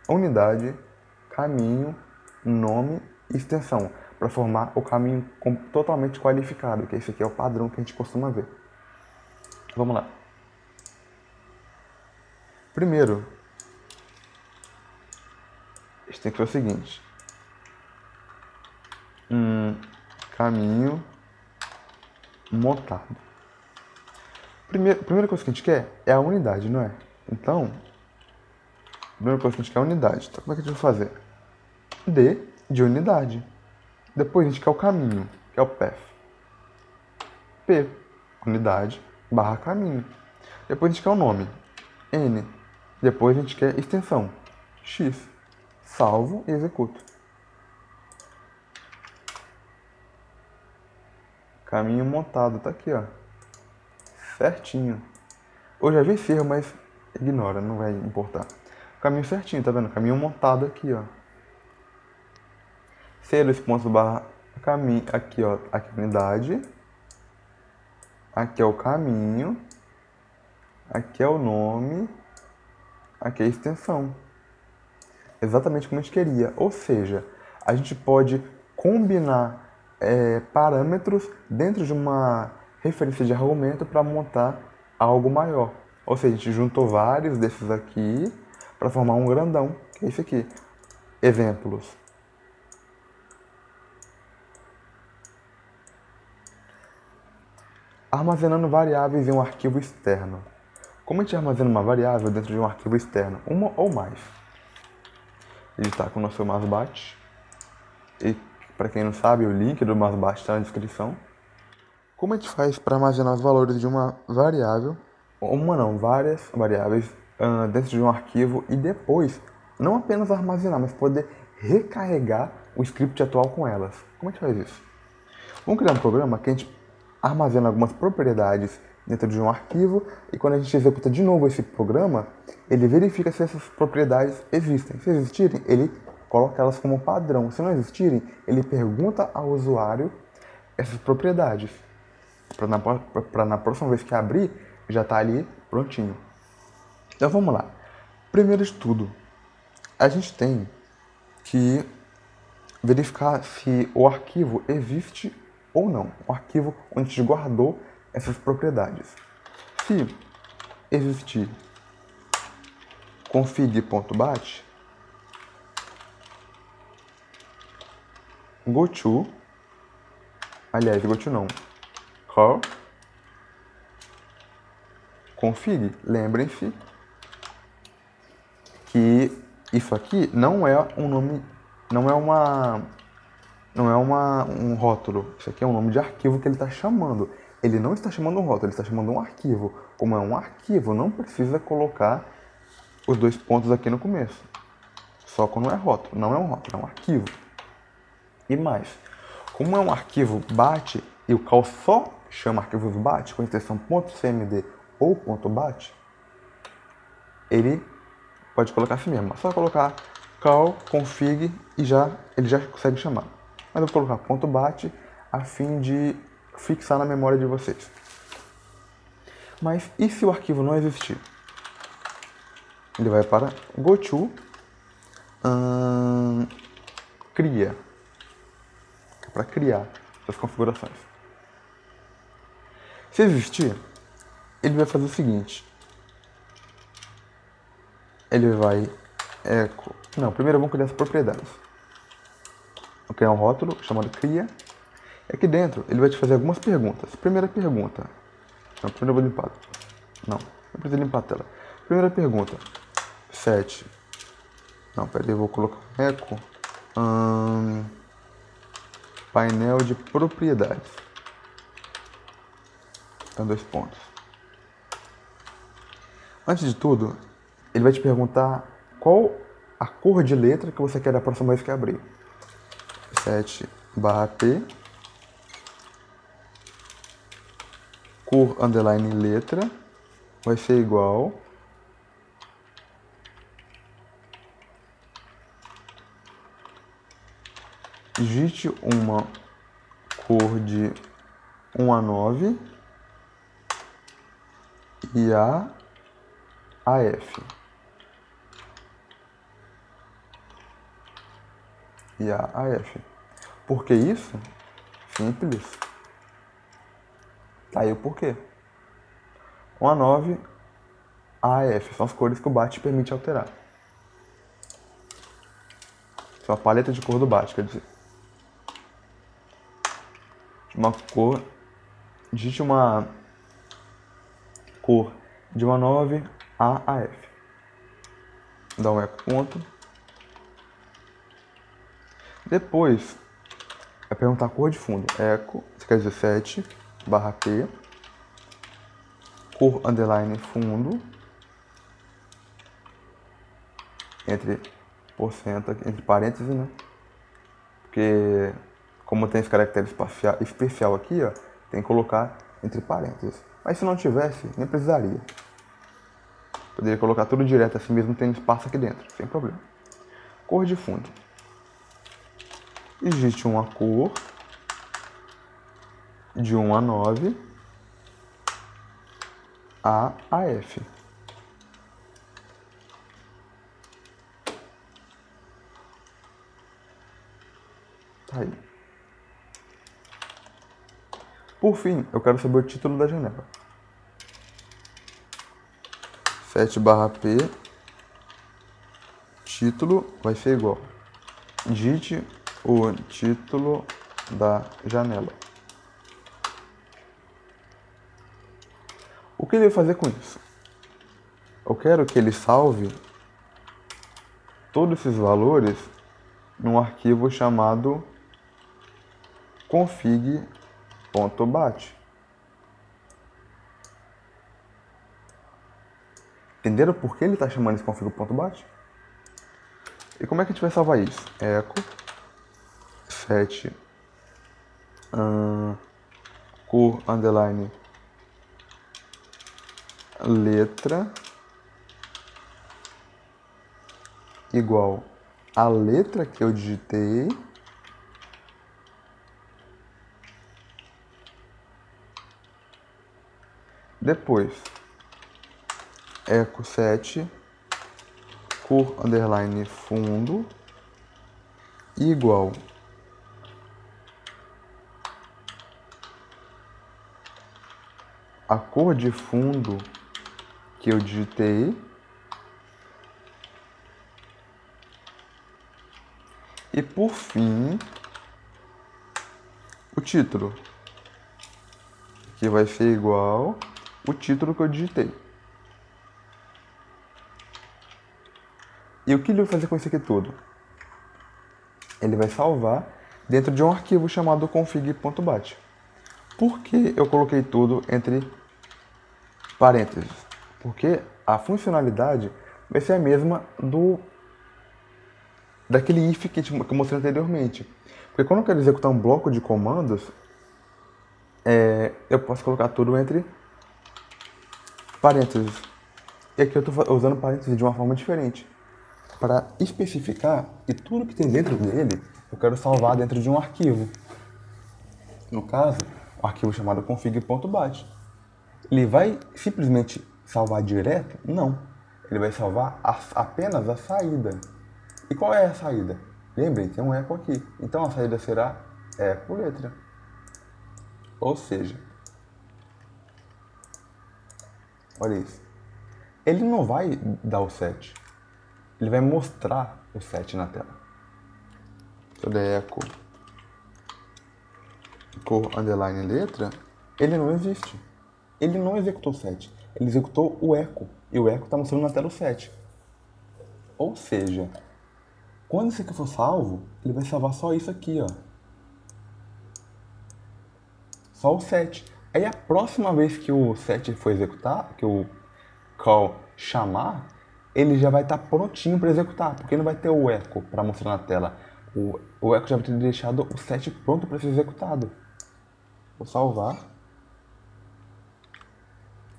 unidade, caminho, nome e extensão, para formar o caminho totalmente qualificado, que esse aqui é o padrão que a gente costuma ver. Vamos lá. Primeiro, a gente tem que fazer o seguinte. Caminho montado. Primeira coisa que a gente quer é a unidade, não é? Então, a primeira coisa que a gente quer é a unidade. Então, como é que a gente vai fazer? D de unidade. Depois a gente quer o caminho, que é o path. P, unidade, barra caminho. Depois a gente quer o nome, N. Depois a gente quer extensão, X. Salvo e executo. Caminho montado, tá aqui, ó. Certinho. Eu já vi esse erro, mas ignora, não vai importar. Caminho certinho, tá vendo? Caminho montado aqui, ó. C, dois pontos, barra, caminho, aqui, ó, aqui a unidade. Aqui é o caminho. Aqui é o nome. Aqui é a extensão. Exatamente como a gente queria. Ou seja, a gente pode combinar parâmetros dentro de uma referência de argumento para montar algo maior. Ou seja, a gente juntou vários desses aqui para formar um grandão, que é esse aqui. Exemplos. Armazenando variáveis em um arquivo externo. Como a gente armazena uma variável dentro de um arquivo externo, uma ou mais? Ele está com o nosso Masbat. E, para quem não sabe, o link do Masbat está na descrição. Como a gente faz para armazenar os valores de uma variável, várias variáveis dentro de um arquivo e depois, não apenas armazenar, mas poder recarregar o script atual com elas? Como a gente faz isso? Vamos criar um programa que a gente armazena algumas propriedades dentro de um arquivo e quando a gente executa de novo esse programa, ele verifica se essas propriedades existem. Se existirem, ele coloca elas como padrão. Se não existirem, ele pergunta ao usuário essas propriedades. Para na próxima vez que abrir, já está ali prontinho. Então vamos lá. Primeiro de tudo, a gente tem que verificar se o arquivo existe ou não. O arquivo onde a gente guardou essas propriedades. Se existir config.bat, goto não, call config. Lembrem-se que isso aqui não é um nome, não é um rótulo. Isso aqui é um nome de arquivo que ele está chamando. Ele não está chamando um rótulo, ele está chamando um arquivo. Como é um arquivo, não precisa colocar os dois pontos aqui no começo. Só quando é rótulo. Não é um rótulo, é um arquivo. E mais, como é um arquivo BAT e o call só chama arquivos BAT com extensão .cmd ou .bat, ele pode colocar assim mesmo. É só colocar call config e ele já consegue chamar. Mas eu vou colocar .bat a fim de fixar na memória de vocês. Mas e se o arquivo não existir? Ele vai para goto cria, para criar essas configurações. Se existir, ele vai fazer o seguinte. Ele vai echo. Não, primeiro vamos criar as propriedades. Vou criar um rótulo chamado cria. Aqui dentro ele vai te fazer algumas perguntas. Primeira pergunta. Não, primeiro eu vou limpar. Não precisa limpar a tela. Primeira pergunta. Set. Não, peraí, eu vou colocar echo. Painel de propriedades. Então, 2 pontos. Antes de tudo, ele vai te perguntar qual a cor de letra que você quer da próxima vez que abrir. Set/p cor underline letra vai ser igual digite uma cor de 1 a 9 e AF. E AF. Por que isso? Simples. Tá aí o porquê. 1 a 9, AF. São as cores que o BAT permite alterar. São a paleta de cor do BAT, quer dizer. Digite uma cor de 1 a 9 a AF. Dá um eco ponto. Depois, vai perguntar a cor de fundo. Eco, você quer dizer 7/p, cor underline fundo, entre parênteses, né? Porque, como tem esse caractere especial aqui, ó, tem que colocar entre parênteses. Mas se não tivesse, nem precisaria. Poderia colocar tudo direto assim mesmo, tem espaço aqui dentro, sem problema. Cor de fundo. Existe uma cor de 1 a 9 a AF. Tá aí. Por fim, eu quero saber o título da janela. set/p título vai ser igual. Digite o título da janela. O que ele vai fazer com isso? Eu quero que ele salve todos esses valores num arquivo chamado config.bat. Entenderam por que ele está chamando esse config.bat? E como é que a gente vai salvar isso? Echo set cor underline letra igual a letra que eu digitei depois echo set cor underline fundo igual a cor de fundo que eu digitei e por fim o título que vai ser igual o título que eu digitei. E o que ele vai fazer com isso aqui tudo? Ele vai salvar dentro de um arquivo chamado config.bat. Por que eu coloquei tudo entre parênteses? Porque a funcionalidade vai ser a mesma daquele if que eu mostrei anteriormente. Porque quando eu quero executar um bloco de comandos, eu posso colocar tudo entre parênteses. E aqui eu estou usando parênteses de uma forma diferente, para especificar que tudo que tem dentro dele eu quero salvar dentro de um arquivo. No caso, um arquivo chamado config.bat. Ele vai simplesmente salvar direto? Não. Ele vai salvar apenas a saída. E qual é a saída? Lembrem, tem um eco aqui. Então a saída será eco letra. Ou seja, olha isso. Ele não vai dar o set. Ele vai mostrar o set na tela. Se eu der eco cor underline letra, ele não existe. Ele não executou o set. Ele executou o eco. E o eco está mostrando na tela o set. Ou seja, quando isso aqui for salvo, ele vai salvar só isso aqui, ó. Só o set. Aí a próxima vez que o set for executar, que o call chamar, ele já vai estar prontinho para executar, porque não vai ter o eco para mostrar na tela. O eco já vai ter deixado o set pronto para ser executado. Vou salvar.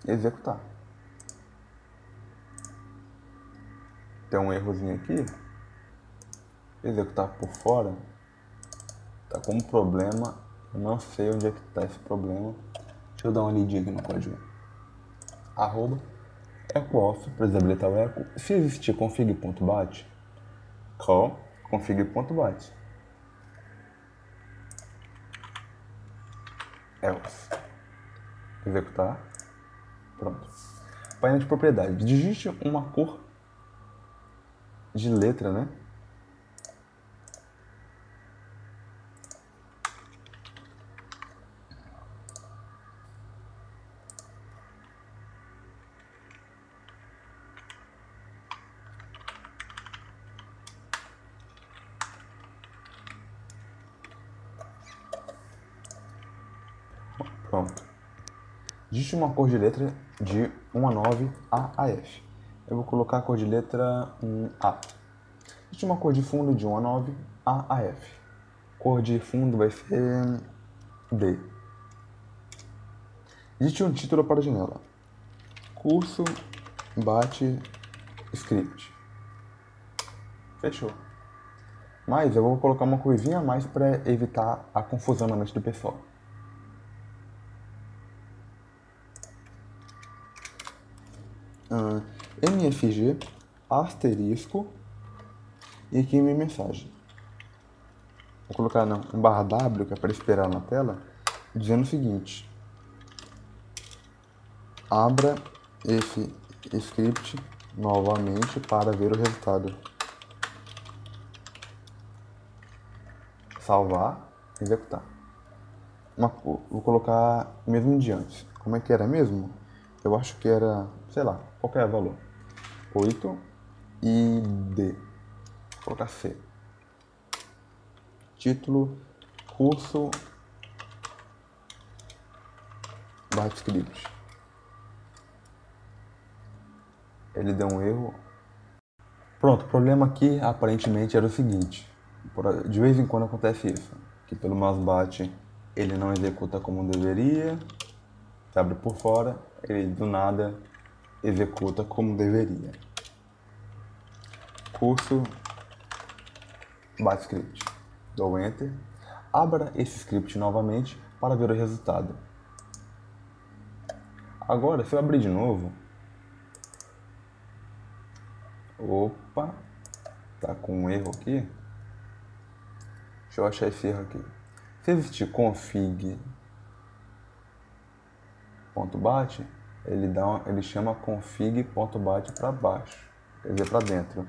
Executar. Tem um errozinho aqui. Executar por fora. Tá com um problema. Eu não sei onde é que tá esse problema. Deixa eu dar uma lidinha aqui no código. Arroba echo-off para desabilitar o eco. Se existir config.bat, call config.bat. Else. Executar. Pronto. Painel de propriedade. Digite uma cor de letra, né? Pronto. Digite uma cor de letra de 1 a 9 A a F. Eu vou colocar a cor de letra A. Digite uma cor de fundo de 1 a 9 A a F. Cor de fundo vai ser D. Digite um título para a janela. Curso bate script. Fechou. Mas eu vou colocar uma coisinha a mais para evitar a confusão na mente do pessoal. MFG, asterisco e aqui minha mensagem. Vou colocar um barra W, que é para esperar na tela, dizendo o seguinte: abra esse script novamente para ver o resultado. Salvar, executar. Vou colocar mesmo de antes. Como é que era mesmo? Eu acho que era, sei lá, qualquer valor. 8 e D. Vou colocar C. Título, curso, script. Ele deu um erro. Pronto, o problema aqui aparentemente era o seguinte. De vez em quando acontece isso. Que pelo mousebate ele não executa como deveria. Abre por fora, ele do nada executa como deveria. Curso, script. Dou Enter. Abra esse script novamente para ver o resultado. Agora, se eu abrir de novo... Opa! Tá com um erro aqui. Deixa eu achar esse erro aqui. Se existir config.bat, ele chama config.bat para baixo, quer dizer, para dentro.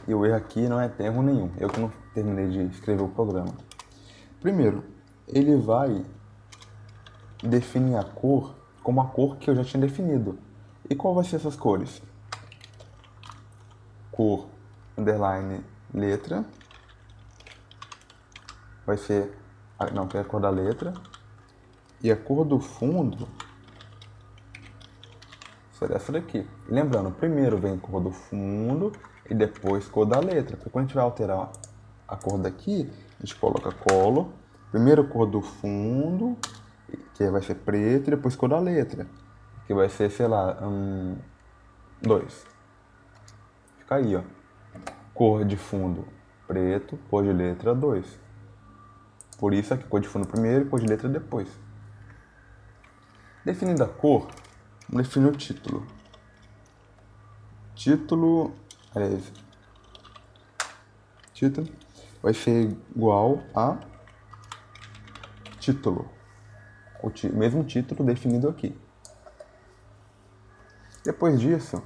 E o erro aqui não é erro nenhum, eu que não terminei de escrever o programa. Primeiro, ele vai definir a cor como a cor que eu já tinha definido. E qual vai ser essas cores? Cor, underline, letra. Vai ser, não, que é a cor da letra. E a cor do fundo será essa daqui. E lembrando, primeiro vem cor do fundo e depois cor da letra. Porque quando a gente vai alterar a cor daqui, a gente coloca color, primeiro cor do fundo, que vai ser preto, e depois cor da letra, que vai ser, sei lá, 2. Fica aí, ó. Cor de fundo preto, cor de letra 2. Por isso aqui, cor de fundo primeiro e cor de letra depois. Definindo a cor, vamos definir o título. Título vai ser igual a título. O mesmo título definido aqui. Depois disso,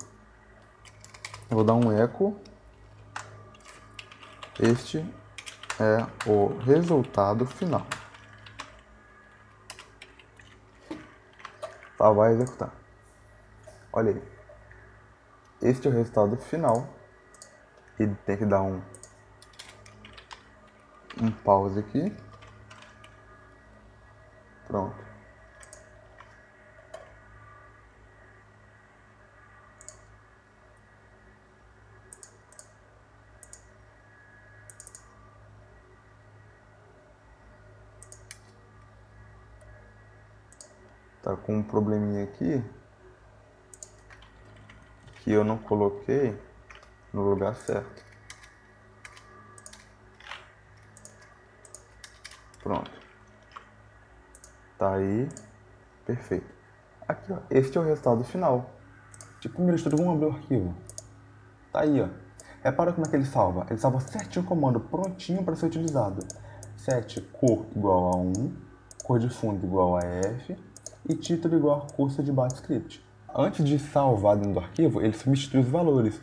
eu vou dar um eco. Este é o resultado final. Tá, vai executar. Olha aí. Este é o resultado final. E tem que dar um pause aqui. Pronto. Tá com um probleminha aqui que eu não coloquei no lugar certo. Pronto. Tá aí. Perfeito. Aqui, ó. Este é o resultado final. Primeiro de tudo, vamos abrir o arquivo. Tá aí, ó. Repara como é que ele salva. Ele salva certinho o comando, prontinho para ser utilizado. Set cor igual a 1, cor de fundo igual a F e título igual a curso de script. Antes de salvar dentro do arquivo, ele substitui os valores.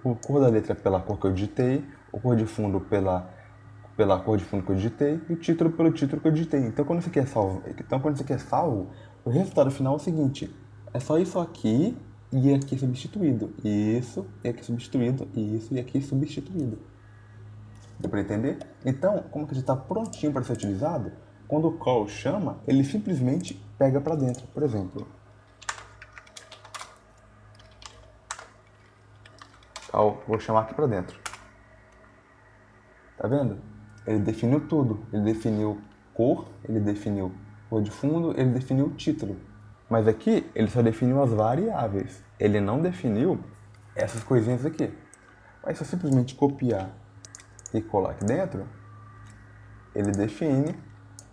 O cor da letra pela cor que eu digitei, o cor de fundo pela cor de fundo que eu digitei e o título pelo título que eu digitei. Então quando você quer salvo, o resultado final é o seguinte: é só isso aqui e aqui substituído. Isso, e aqui substituído, isso e aqui substituído. Deu para entender? Então, como que ele está prontinho para ser utilizado, quando o call chama, ele simplesmente pega para dentro. Por exemplo, call, vou chamar aqui para dentro. Tá vendo? Ele definiu tudo. Ele definiu cor, ele definiu cor de fundo, ele definiu o título. Mas aqui ele só definiu as variáveis. Ele não definiu essas coisinhas aqui. Mas se eu simplesmente copiar e colar aqui dentro, ele define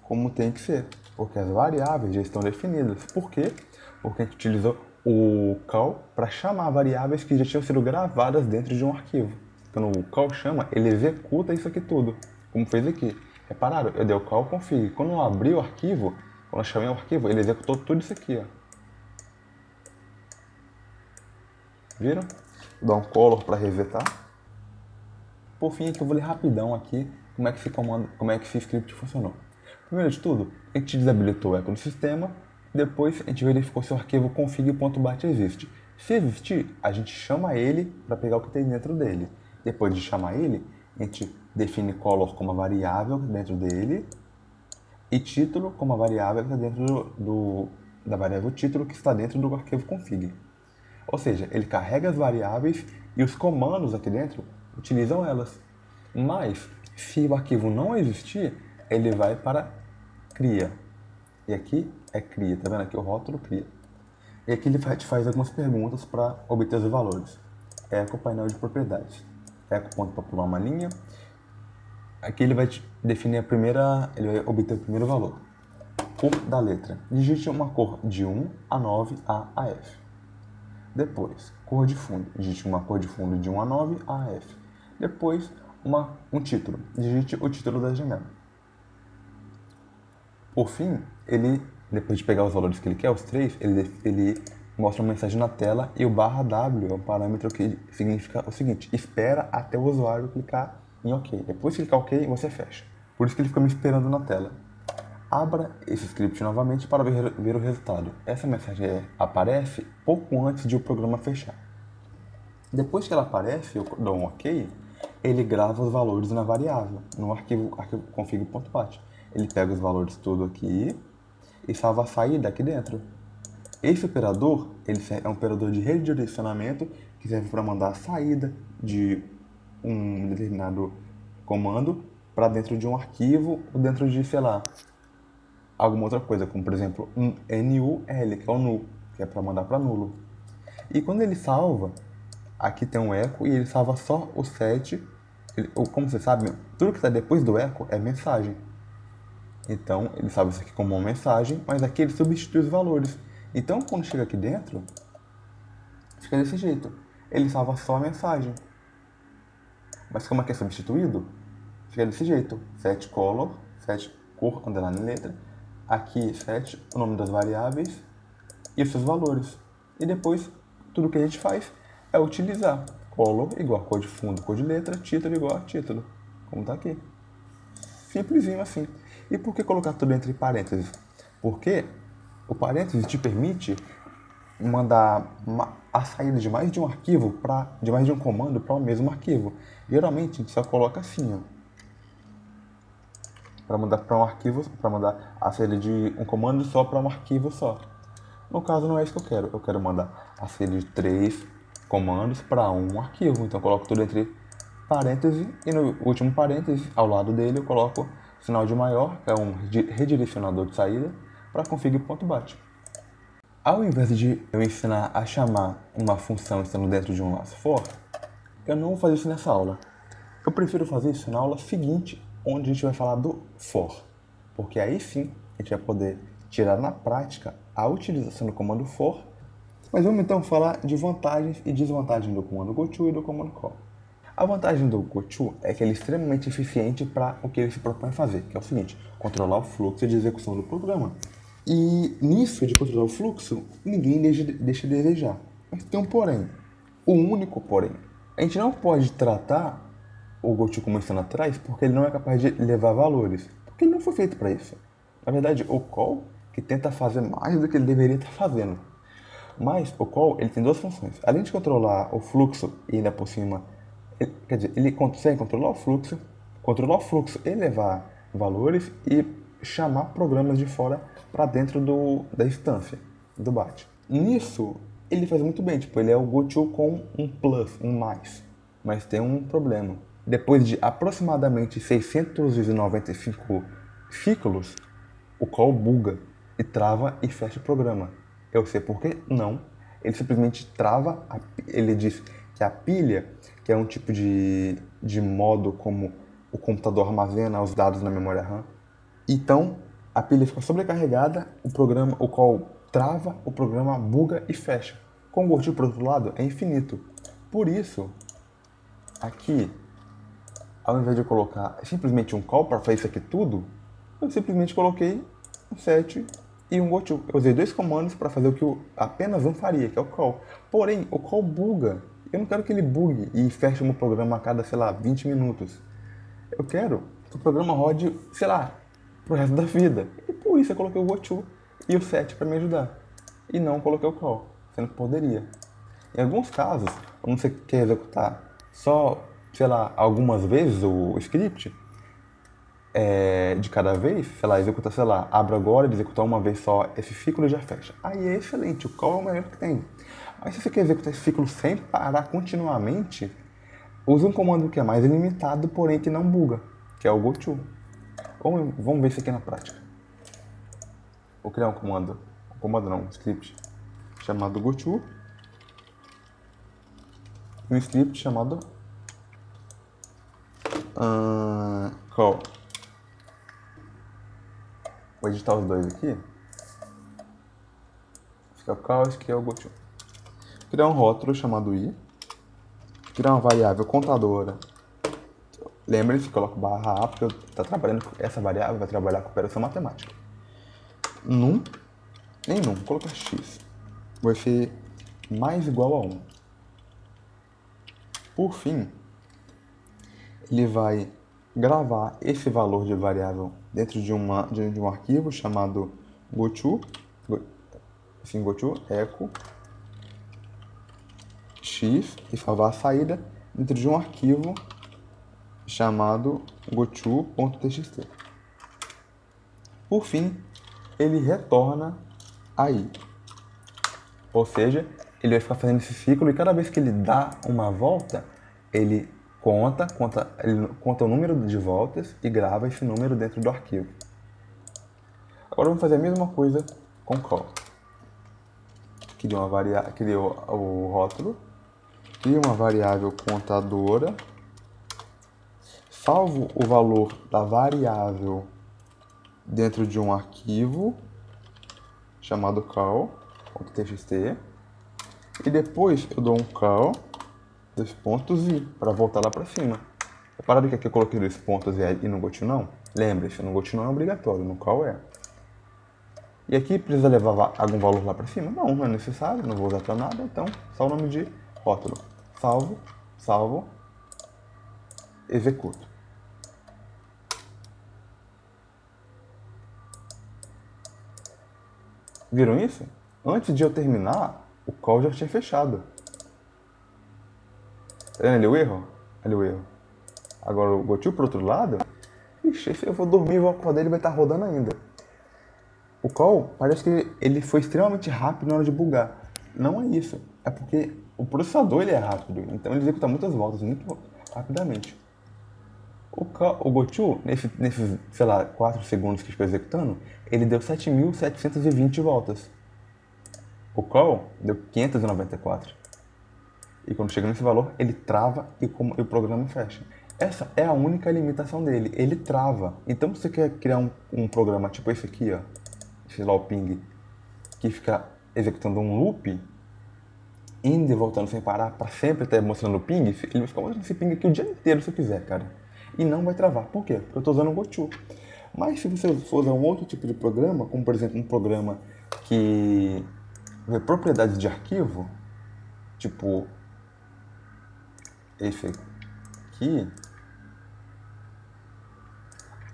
como tem que ser. Porque as variáveis já estão definidas. Por quê? Porque a gente utilizou o call para chamar variáveis que já tinham sido gravadas dentro de um arquivo. Quando o call chama, ele executa isso aqui tudo, como fez aqui. Repararam? Eu dei o call config. Quando eu abri o arquivo, quando eu chamei o arquivo, ele executou tudo isso aqui, ó. Viram? Vou dar um color para resetar. Por fim, aqui eu vou ler rapidão aqui como é que esse script funcionou. Primeiro de tudo, a gente desabilitou o eco do sistema, depois a gente verificou se o arquivo config.bat existe. Se existir, a gente chama ele para pegar o que tem dentro dele. Depois de chamar ele, a gente define color como a variável dentro dele e título como a variável que está dentro da variável título que está dentro do arquivo config. Ou seja, ele carrega as variáveis e os comandos aqui dentro utilizam elas. Mas, se o arquivo não existir, ele vai para cria. E aqui é cria, tá vendo aqui o rótulo cria. E aqui ele te faz algumas perguntas para obter os valores. Eco painel de propriedades. Eco ponto para pular uma linha. Aqui ele vai definir ele vai obter o primeiro valor. Cor da letra. Digite uma cor de 1 a 9 a F. Depois, cor de fundo. Digite uma cor de fundo de 1 a 9 a F. Depois, um título. Digite o título da janela. Por fim, depois de pegar os valores que ele quer, os três, ele mostra uma mensagem na tela e o /W é um parâmetro que significa o seguinte: espera até o usuário clicar em OK. Depois que clicar OK, você fecha. Por isso que ele fica me esperando na tela. Abra esse script novamente para ver o resultado. Essa mensagem aparece pouco antes de o programa fechar. Depois que ela aparece, eu dou um OK, ele grava os valores na variável, no arquivo config.bat. Ele pega os valores tudo aqui e salva a saída aqui dentro. Esse operador é um operador de redirecionamento que serve para mandar a saída de um determinado comando para dentro de um arquivo ou dentro de, sei lá, alguma outra coisa, como por exemplo um NUL, que é o null, que é para mandar para nulo. E quando ele salva, aqui tem um eco e ele salva só o set. Como você sabe, tudo que está depois do eco é mensagem. Então ele salva isso aqui como uma mensagem, mas aqui ele substitui os valores. Então quando chega aqui dentro, fica desse jeito. Ele salva só a mensagem. Mas como aqui é substituído, fica desse jeito. Set color, set cor, underline letra. Aqui set o nome das variáveis e os seus valores. E depois, tudo que a gente faz é utilizar color igual a cor de fundo, cor de letra, título igual a título, como está aqui. Simplesinho assim. E por que colocar tudo entre parênteses? Porque o parênteses te permite mandar a saída de mais de um arquivo, de mais de um comando para o mesmo arquivo. Geralmente a gente só coloca assim, ó, para mandar para um arquivo, para mandar a saída de um comando só para um arquivo só. No caso não é isso que eu quero. Eu quero mandar a saída de 3 comandos para um arquivo. Então eu coloco tudo entre parênteses e no último parêntese, ao lado dele, eu coloco sinal de maior, que é um redirecionador de saída, para config.bat. Ao invés de eu ensinar a chamar uma função estando dentro de um laço for, eu não vou fazer isso nessa aula. Eu prefiro fazer isso na aula seguinte, onde a gente vai falar do for. Porque aí sim, a gente vai poder tirar na prática a utilização do comando for. Mas vamos então falar de vantagens e desvantagens do comando goto e do comando call. A vantagem do goto é que ele é extremamente eficiente para o que ele se propõe a fazer, que é o seguinte: controlar o fluxo de execução do programa. E nisso de controlar o fluxo, ninguém deixa de desejar. Mas tem um porém, o único porém. A gente não pode tratar o goto como estando atrás porque ele não é capaz de levar valores, porque ele não foi feito para isso. Na verdade, o call que tenta fazer mais do que ele deveria estar fazendo. Mas o call ele tem duas funções. Além de controlar o fluxo e ainda por cima, ele consegue controlar o fluxo e levar valores e chamar programas de fora para dentro da instância do BAT. Nisso, ele faz muito bem, tipo, ele é o goto com um plus, um mais. Mas tem um problema. Depois de aproximadamente 695 ciclos, o call buga e trava e fecha o programa. Eu sei por quê? Não. Ele simplesmente trava, ele diz que a pilha, que é um tipo de modo como o computador armazena os dados na memória RAM. Então, a pilha fica sobrecarregada, o call trava, o programa buga e fecha. Com o goto, por outro lado, é infinito. Por isso, aqui, ao invés de eu colocar simplesmente um call para fazer isso aqui tudo, eu simplesmente coloquei um set e um goto. Eu usei 2 comandos para fazer o que apenas um faria, que é o call. Porém, o call buga. Eu não quero que ele bugue e feche o meu programa a cada, sei lá, 20 minutos. Eu quero que o programa rode, sei lá, pro resto da vida. E por isso eu coloquei o goto e o set para me ajudar. E não coloquei o call, sendo que poderia. Em alguns casos, quando você quer executar só, sei lá, algumas vezes o script, de cada vez, sei lá, executa, sei lá, abre agora, ele executar uma vez só esse ciclo e já fecha. Aí é excelente, o call é o melhor que tem. Mas se você quer executar esse ciclo sem parar continuamente, use um comando que é mais ilimitado, porém que não buga, que é o goto. Vamos ver isso aqui na prática. Vou criar um script chamado goto e um script chamado call. Vou editar os dois aqui. Esse aqui é o call, esse aqui é o goto. Criar um rótulo chamado i. Criar uma variável contadora. Lembre-se, coloco barra A, porque essa variável vai trabalhar com operação matemática. Num, vou colocar x. Vai ser mais igual a 1. Por fim, ele vai gravar esse valor de variável dentro de um arquivo chamado goto echo x e salvar a saída dentro de um arquivo chamado goto.txt. Por fim, ele retorna aí. Ou seja, ele vai ficar fazendo esse ciclo e cada vez que ele dá uma volta, ele conta o número de voltas e grava esse número dentro do arquivo. Agora vamos fazer a mesma coisa com call. Cria o rótulo, cria uma variável contadora, salvo o valor da variável dentro de um arquivo chamado call.txt e depois eu dou um call 2 pontos i para voltar lá para cima. Repararam que aqui eu coloquei 2 pontos e no goto não? Lembre-se, no goto não é obrigatório, no call é. E aqui precisa levar algum valor lá para cima? Não é necessário, não vou usar para nada, então só o nome de rótulo. Salvo, executo. Viram isso? Antes de eu terminar, o call já tinha fechado. Tá vendo ali o erro? Ali o erro. Agora o goto pro outro lado, ixi, se eu vou dormir e vou acordar, ele vai estar rodando ainda. O call parece que ele foi extremamente rápido na hora de bugar. Não é isso. É porque o processador ele é rápido, então ele executa muitas voltas muito rapidamente. O goto, nesses, sei lá, 4 segundos que ficou executando, ele deu 7.720 voltas. O call deu 594. E quando chega nesse valor, ele trava e o programa fecha. Essa é a única limitação dele, ele trava. Então se você quer criar um programa tipo esse aqui, ó, esse lá o ping, que fica executando um loop, indo e voltando sem parar, para sempre estar mostrando o ping, ele vai ficar mostrando esse ping aqui o dia inteiro se eu quiser, cara. E não vai travar. Por quê? Porque eu estou usando o goto. Mas se você for usar um outro tipo de programa, como por exemplo um programa que vê propriedades de arquivo, tipo esse aqui,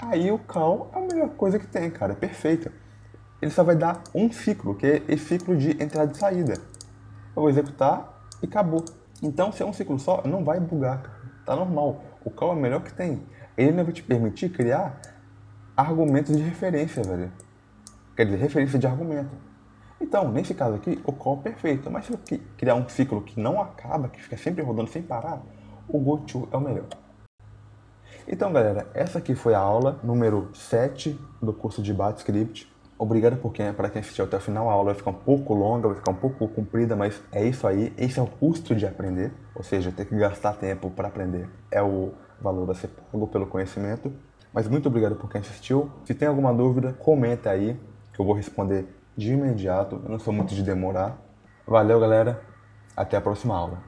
aí o call é a melhor coisa que tem, cara, é perfeito. Ele só vai dar um ciclo, que é esse ciclo de entrada e saída. Eu vou executar e acabou. Então, se é um ciclo só, não vai bugar, cara. Tá normal. O call é o melhor que tem. Ele não vai te permitir criar argumentos de referência, velho. Quer dizer, referência de argumento. Então, nesse caso aqui, o call é perfeito. Mas se eu criar um ciclo que não acaba, que fica sempre rodando sem parar, o goto é o melhor. Então, galera, essa aqui foi a aula número 7 do curso de BATscript. Obrigado para quem assistiu até o final. A aula vai ficar um pouco longa, vai ficar um pouco comprida, mas é isso aí. Esse é o custo de aprender, ou seja, ter que gastar tempo para aprender é o valor a ser pago pelo conhecimento. Mas muito obrigado por quem assistiu. Se tem alguma dúvida, comenta aí, que eu vou responder de imediato. Eu não sou muito de demorar. Valeu, galera. Até a próxima aula.